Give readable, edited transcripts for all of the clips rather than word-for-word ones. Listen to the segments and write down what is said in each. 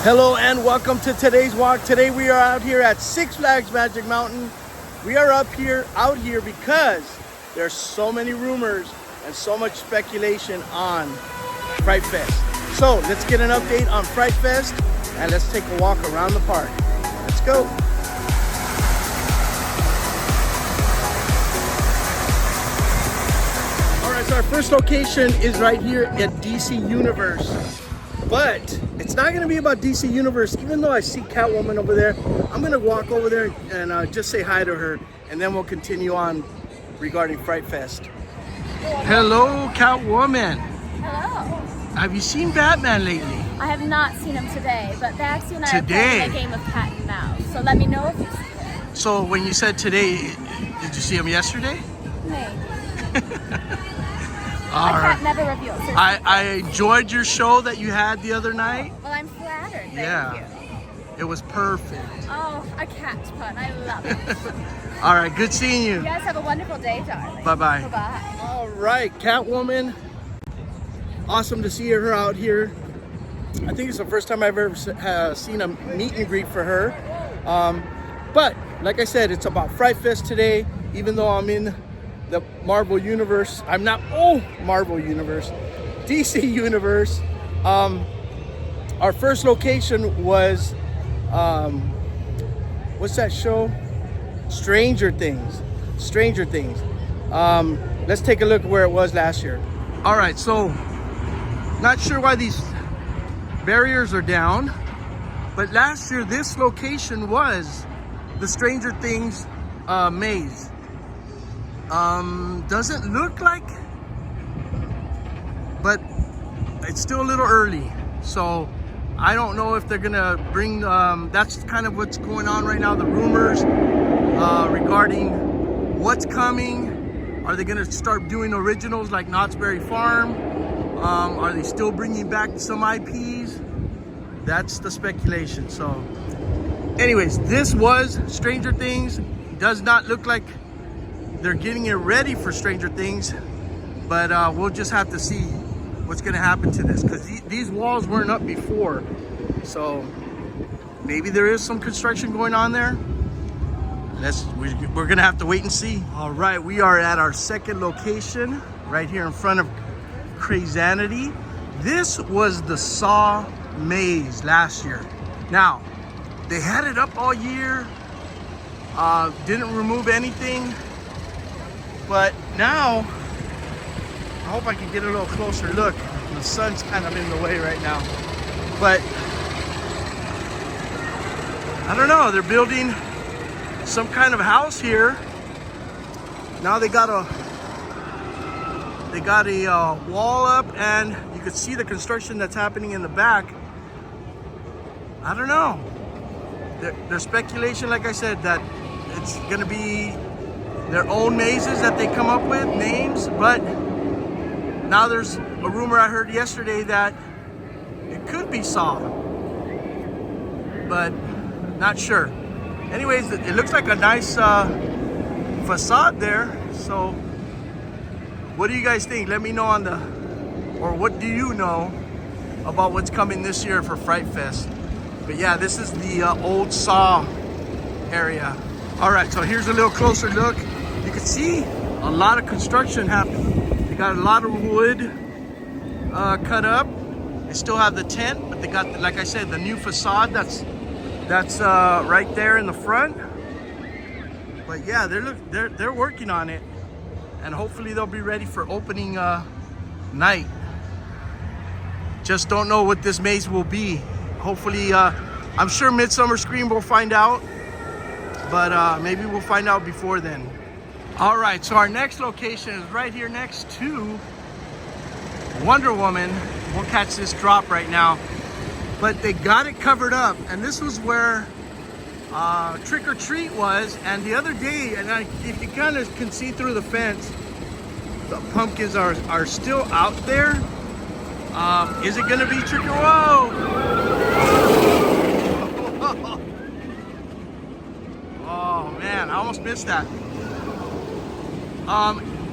Hello and welcome to today's walk. Today we are out here at Six Flags Magic Mountain. We are out here because there's so many rumors and so much speculation on Fright Fest. So let's get an update on Fright Fest and let's take a walk around the park. Let's go. All right, so our first location is right here at DC Universe. But it's not going to be about DC Universe, even though I see Catwoman over there. I'm going to walk over there and just say hi to her, and then we'll continue on regarding Fright Fest. Hello, Catwoman. Hello. Have you seen Batman lately? I have not seen him today, but Baxi and I are playing a game of cat and mouse. So let me know if you see him. So when you said today, did you see him yesterday? Maybe. All My right. cat never reveals. I enjoyed your show that you had the other night. Well, I'm flattered. Yeah. Thank you. It was perfect. Oh, a cat pun. I love it. All right, good seeing you. You guys have a wonderful day, darling. Bye-bye. Bye-bye. All right, Catwoman. Awesome to see her out here. I think it's the first time I've ever seen a meet and greet for her. But like I said, it's about Fright Fest today. Even though I'm in the Marvel Universe, I'm not Marvel Universe, DC Universe. Our first location was, what's that show? Stranger Things. Let's take a look at where it was last year. All right, so not sure why these barriers are down, but last year this location was the Stranger Things maze. Doesn't look like, but it's still a little early, so I don't know if they're gonna bring that's kind of what's going on right now, the rumors regarding what's coming. Are they gonna start doing originals like Knott's Berry Farm? Are they still bringing back some IPs? That's the speculation. So anyways, this was Stranger Things. Does not look like they're getting it ready for Stranger Things, but we'll just have to see what's gonna happen to this, because these walls weren't up before, so maybe there is some construction going on there. We're gonna have to wait and see. All right, we are at our second location right here in front of Crazanity. This was the Saw maze last year. Now they had it up all year, didn't remove anything, but now I hope I can get a little closer look. The sun's kind of in the way right now, but I don't know, they're building some kind of house here. Now they got a wall up, and you could see the construction that's happening in the back. I don't know. There's speculation, like I said, that it's gonna be their own mazes that they come up with, names, but now there's a rumor I heard yesterday that it could be Saw, but not sure. Anyways, it looks like a nice facade there. So what do you guys think? Let me know or what do you know about what's coming this year for Fright Fest? But yeah, this is the old Saw area. All right, so here's a little closer look. You can see a lot of construction happening. They got a lot of wood cut up. They still have the tent, but they got, like I said, the new facade that's right there in the front. But yeah, they're working on it, and hopefully they'll be ready for opening night. Just don't know what this maze will be. Hopefully, I'm sure Midsummer Scream will find out, but maybe we'll find out before then. All right, so our next location is right here next to Wonder Woman. We'll catch this drop right now, but they got it covered up, and this was where Trick or Treat was. And the other day, and if you kind of can see through the fence, the pumpkins are still out there. Is it gonna be Trick or Whoa? Oh man, I almost missed that.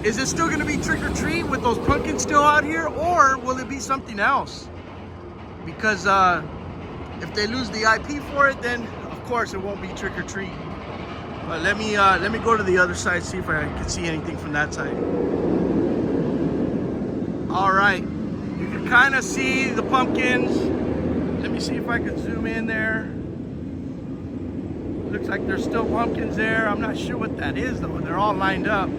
Is it still gonna be Trick or Treat with those pumpkins still out here, or will it be something else? Because If they lose the IP for it, then of course it won't be trick or treat. But let me go to the other side, see if I can see anything from that side. All right, you can kind of see the pumpkins. Let me see if I can zoom in there. Looks like there's still pumpkins there. I'm not sure what that is though. They're all lined up.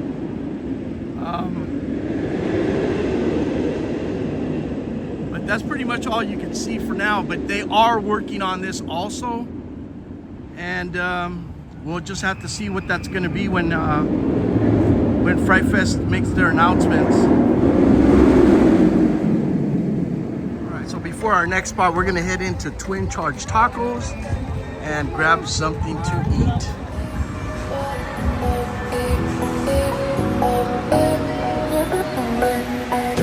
But that's pretty much all you can see for now. But they are working on this also, and we'll just have to see what that's going to be when Fright Fest makes their announcements. All right, so before our next spot, we're going to head into Twin Charge Tacos and grab something to eat.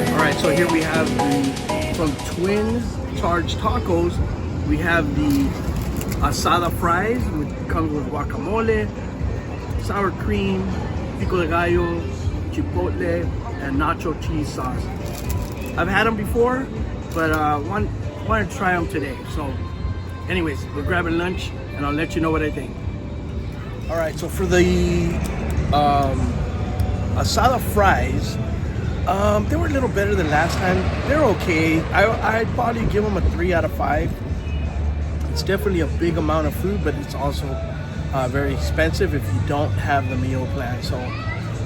All right, so here we have from Twin Charge Tacos, we have the asada fries, which comes with guacamole, sour cream, pico de gallo, chipotle, and nacho cheese sauce. I've had them before, but wanted to try them today. So anyways, we're grabbing lunch and I'll let you know what I think. All right, so for the asada fries, they were a little better than last time. They're okay. I'd probably give them a 3 out of 5. It's definitely a big amount of food, but it's also very expensive if you don't have the meal plan,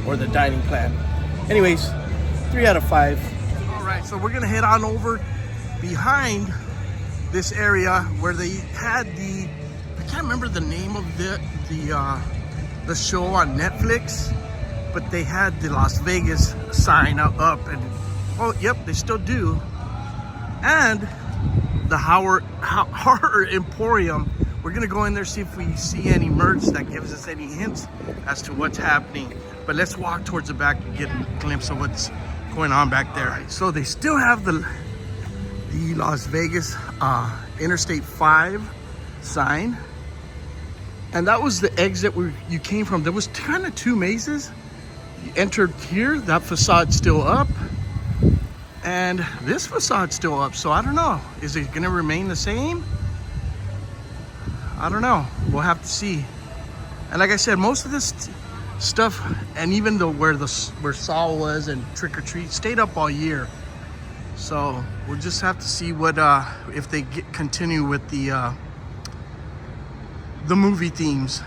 or the dining plan. Anyways, 3 out of 5. All right, so we're gonna head on over behind this area where they had I can't remember the name of the show on Netflix, but they had the Las Vegas sign up, and oh yep, they still do. And the horror Emporium. We're gonna go in there, see if we see any merch that gives us any hints as to what's happening. But let's walk towards the back and get a glimpse of what's going on back there. Right, so they still have the Las Vegas Interstate 5 sign, and that was the exit where you came from. There was kind of 2 mazes. You entered here, that facade's still up, and this facade's still up. So I don't know, is it gonna remain the same? I don't know, we'll have to see. And like I said, most of this stuff, and even where Saul was and Trick or Treat, stayed up all year. So we'll just have to see what if they continue with the movie themes.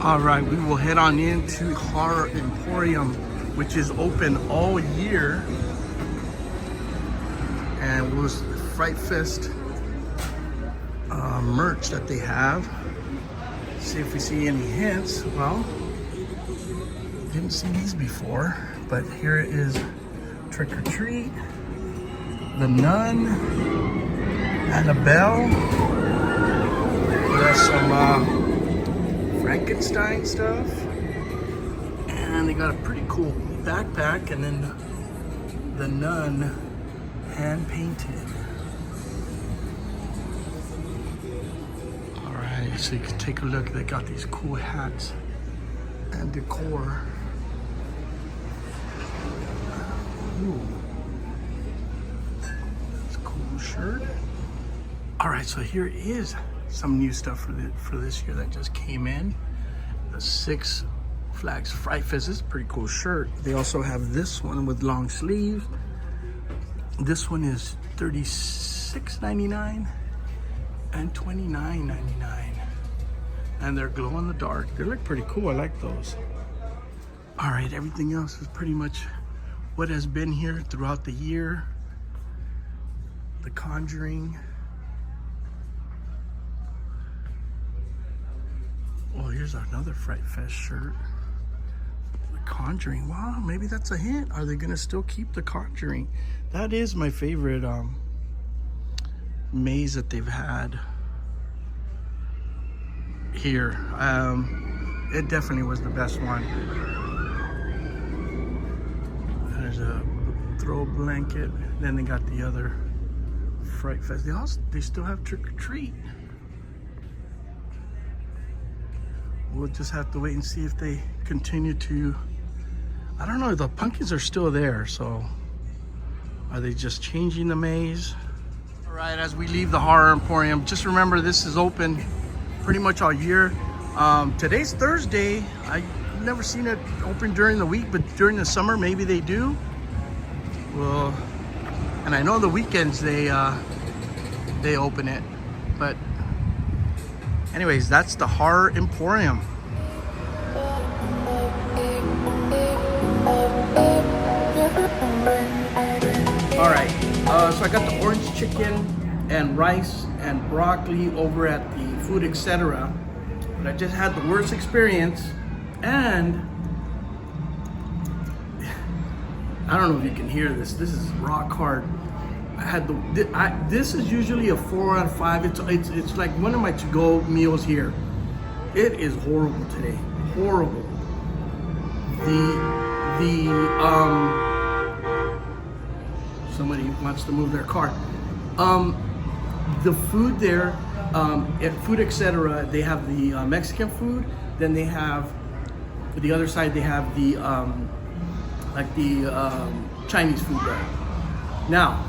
All right, we will head on into Horror Emporium, which is open all year, and was Fright Fest merch that they have. See if we see any hints. Well, didn't see these before, but here it is. Trick or Treat, the Nun, Annabelle. There's some Frankenstein stuff, and they got a pretty cool backpack, and then the Nun hand painted. All right, so you can take a look. They got these cool hats and decor. Ooh, that's a cool shirt. All right, so here is some new stuff for this year that just came in. The Six Flags Fright Fest. This is a pretty cool shirt. They also have this one with long sleeves. This one is $36.99 and $29.99, and they're glow in the dark. They look pretty cool. I like those. All right, everything else is pretty much what has been here throughout the year. The Conjuring. Oh, here's another Fright Fest shirt. The Conjuring. Wow, maybe that's a hint. Are they gonna still keep the Conjuring? That is my favorite maze that they've had here. It definitely was the best one. There's a throw blanket. Then they got the other Fright Fest. They still have Trick or Treat. We'll just have to wait and see if they continue to. I don't know. The pumpkins are still there, so are they just changing the maze? All All right, as we leave the Horror Emporium, just remember this is open pretty much all year. Today's Thursday. I've never seen it open during the week, but during the summer maybe they do. Well, and I know the weekends they open it. But anyways, that's the Horror Emporium. All right, so I got the orange chicken and rice and broccoli over at the Food Etc. But I just had the worst experience, and I don't know if you can hear this. This is rock hard. I had this is usually a 4 out of 5. It's like one of my to-go meals here. It is horrible today. Horrible. Somebody wants to move their car. The food there at Food Etc. They have the Mexican food. Then they have the other side. They have the Chinese food there. Now,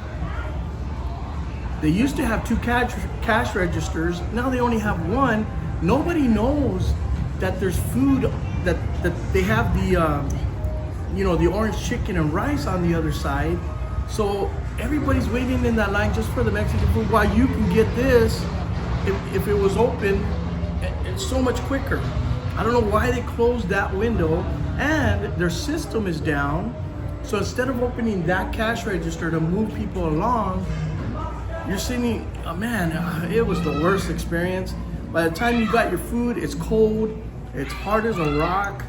they used to have 2 cash registers. Now they only have 1. Nobody knows that there's food that they have the the orange chicken and rice on the other side. So everybody's waiting in that line just for the Mexican food while you can get this if it was open. It's so much quicker. I don't know why they closed that window, and their system is down. So instead of opening that cash register to move people along, you're sitting, it was the worst experience. By the time you got your food, it's cold, it's hard as a rock.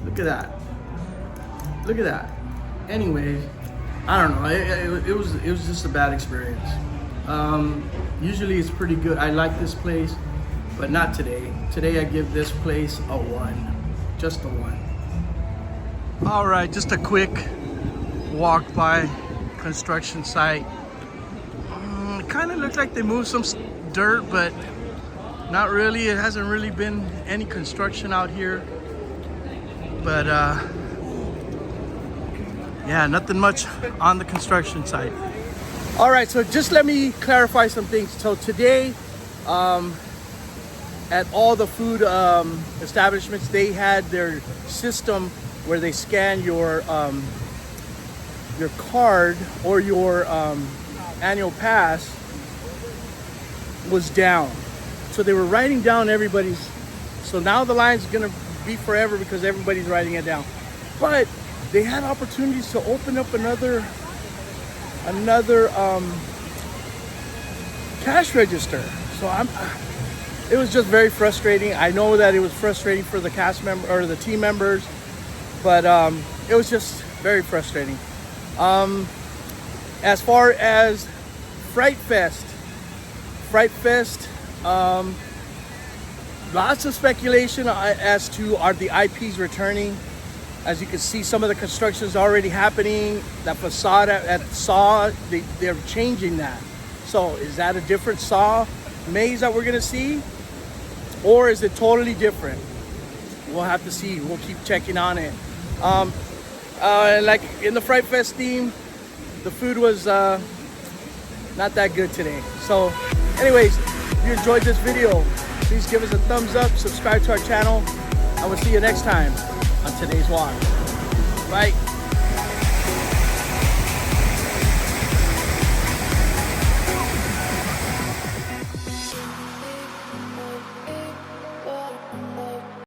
Look at that. Look at that. Anyways, I don't know. It was just a bad experience. Usually it's pretty good. I like this place, but not today. Today I give this place a 1. Just a 1. All right, just a quick walk by construction site. It kind of looks like they moved some dirt, but not really. It hasn't really been any construction out here. But yeah, nothing much on the construction site. All right, so just let me clarify some things. So today, at all the food establishments, they had their system where they scan your card or your annual pass was down. So they were writing down everybody's. So now the line's gonna be forever because everybody's writing it down. But they had opportunities to open up another cash register. So it was just very frustrating. I know that it was frustrating for the cast member or the team members, but it was just very frustrating. As far as Fright Fest, lots of speculation as to are the IPs returning. As you can see, some of the construction is already happening. That facade at Saw, they're changing that. So is that a different Saw maze that we're gonna see? Or is it totally different? We'll have to see. We'll keep checking on it. Like in the Fright Fest theme, the food was not that good today. So anyways, if you enjoyed this video, please give us a thumbs up, subscribe to our channel. I will see you next time on today's walk. Bye.